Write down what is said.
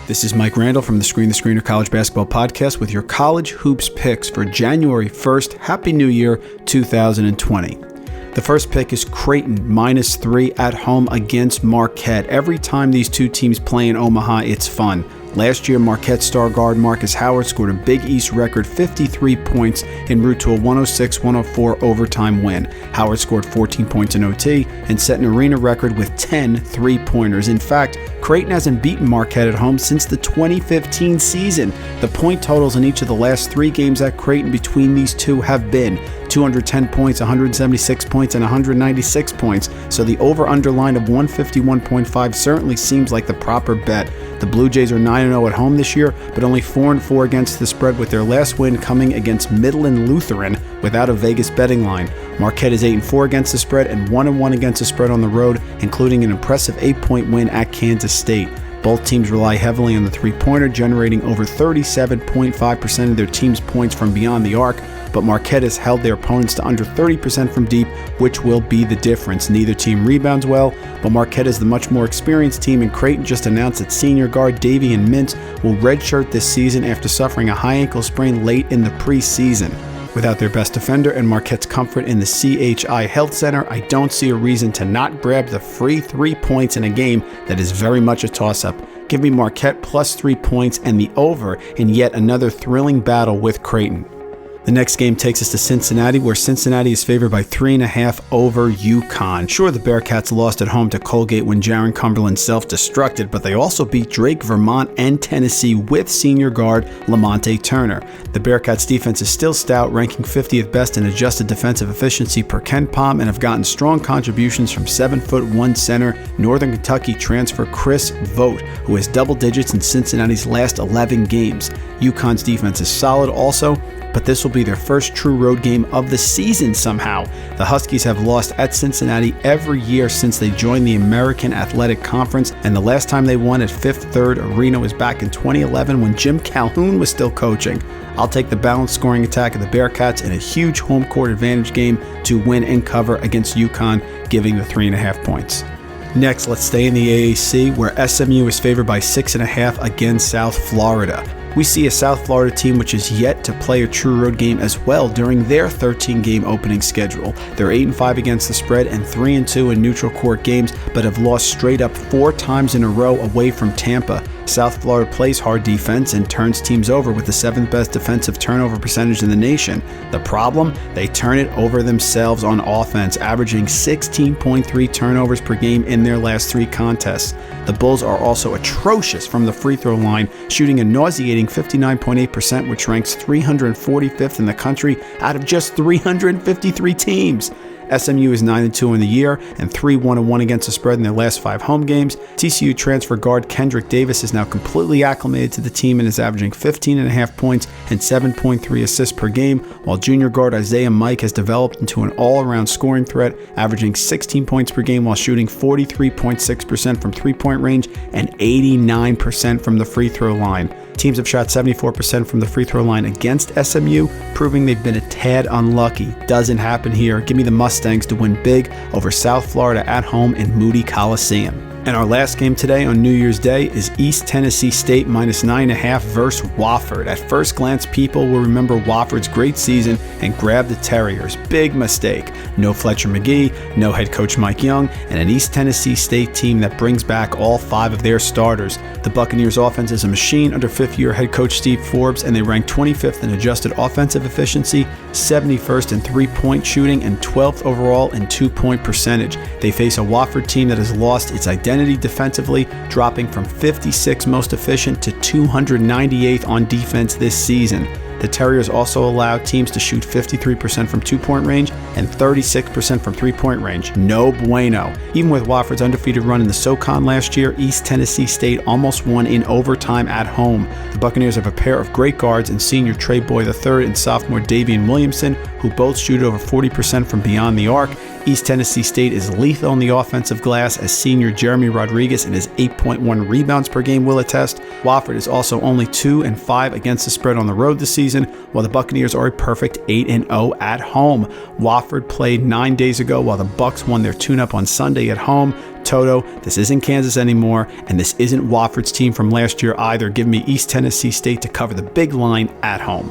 This is Mike Randle from the Screener College Basketball Podcast with your college hoops picks for January 1st. Happy New Year 2020. The first pick is Creighton, -3 at home against Marquette. Every time these two teams play in Omaha, it's fun. Last year, Marquette star guard Marcus Howard scored a Big East record 53 points en route to a 106-104 overtime win. Howard scored 14 points in OT and set an arena record with 10 three-pointers. In fact, Creighton hasn't beaten Marquette at home since the 2015 season. The point totals in each of the last three games at Creighton between these two have been 210 points, 176 points, and 196 points, so the over-under line of 151.5 certainly seems like the proper bet. The Blue Jays are 9-0 at home this year, but only 4-4 against the spread, with their last win coming against Midland Lutheran without a Vegas betting line. Marquette is 8-4 against the spread and 1-1 against the spread on the road, including an impressive 8-point win at Kansas State. Both teams rely heavily on the three-pointer, generating over 37.5% of their team's points from beyond the arc, but Marquette has held their opponents to under 30% from deep, which will be the difference. Neither team rebounds well, but Marquette is the much more experienced team, and Creighton just announced that senior guard Davian Mintz will redshirt this season after suffering a high ankle sprain late in the preseason. Without their best defender and Marquette's comfort in the CHI Health Center, I don't see a reason to not grab the free 3 points in a game that is very much a toss-up. Give me Marquette plus 3 points and the over in yet another thrilling battle with Creighton. The next game takes us to Cincinnati, where Cincinnati is favored by 3.5 over UConn. Sure, the Bearcats lost at home to Colgate when Jaron Cumberland self-destructed, but they also beat Drake, Vermont, and Tennessee with senior guard Lamonte Turner. The Bearcats' defense is still stout, ranking 50th best in adjusted defensive efficiency per KenPom, and have gotten strong contributions from 7'1" center Northern Kentucky transfer Chris Vogt, who has double digits in Cincinnati's last 11 games. UConn's defense is solid also, but this will be their first true road game of the season somehow. The Huskies have lost at Cincinnati every year since they joined the American Athletic Conference, and the last time they won at Fifth Third Arena was back in 2011 when Jim Calhoun was still coaching. I'll take the balanced scoring attack of the Bearcats in a huge home court advantage game to win and cover against UConn, giving the 3.5 points. Next, let's stay in the AAC, where SMU is favored by 6.5 against South Florida. We see a South Florida team which is yet to play a true road game as well during their 13-game opening schedule. They're 8-5 against the spread and 3-2 in neutral court games, but have lost straight up 4 times in a row away from Tampa. South Florida plays hard defense and turns teams over with the 7th best defensive turnover percentage in the nation. The problem? They turn it over themselves on offense, averaging 16.3 turnovers per game in their last 3 contests. The Bulls are also atrocious from the free throw line, shooting a nauseating 59.8%, which ranks 345th in the country out of just 353 teams. SMU is 9-2 in the year and 3-1-1 against the spread in their last 5 home games. TCU transfer guard Kendrick Davis is now completely acclimated to the team and is averaging 15.5 points and 7.3 assists per game, while junior guard Isaiah Mike has developed into an all-around scoring threat, averaging 16 points per game while shooting 43.6% from three-point range and 89% from the free throw line. Teams have shot 74% from the free throw line against SMU, proving they've been a tad unlucky. Doesn't happen here. Give me the Mustangs to win big over South Florida at home in Moody Coliseum. And our last game today on New Year's Day is East Tennessee State -9.5 versus Wofford. At first glance, people will remember Wofford's great season and grab the Terriers. Big mistake. No Fletcher McGee, no head coach Mike Young, and an East Tennessee State team that brings back all 5 of their starters. The Buccaneers offense is a machine under fifth-year head coach Steve Forbes, and they rank 25th in adjusted offensive efficiency, 71st in three-point shooting, and 12th overall in two-point percentage. They face a Wofford team that has lost its identity defensively, dropping from 56 most efficient to 298th on defense this season. The Terriers also allow teams to shoot 53% from two-point range and 36% from three-point range. No bueno. Even with Wofford's undefeated run in the SoCon last year, East Tennessee State almost won in overtime at home. The Buccaneers have a pair of great guards in senior Trey Boy III and sophomore Davian Williamson, who both shoot over 40% from beyond the arc. East Tennessee State is lethal on the offensive glass, as senior Jeremy Rodriguez and his 8.1 rebounds per game will attest. Wofford is also only 2-5 against the spread on the road this season, while the Buccaneers are a perfect 8-0 at home. Wofford played 9 days ago, while the Bucs won their tune-up on Sunday at home. Toto. This isn't Kansas anymore, and this isn't Wofford's team from last year either. Give me East Tennessee State to cover the big line at home.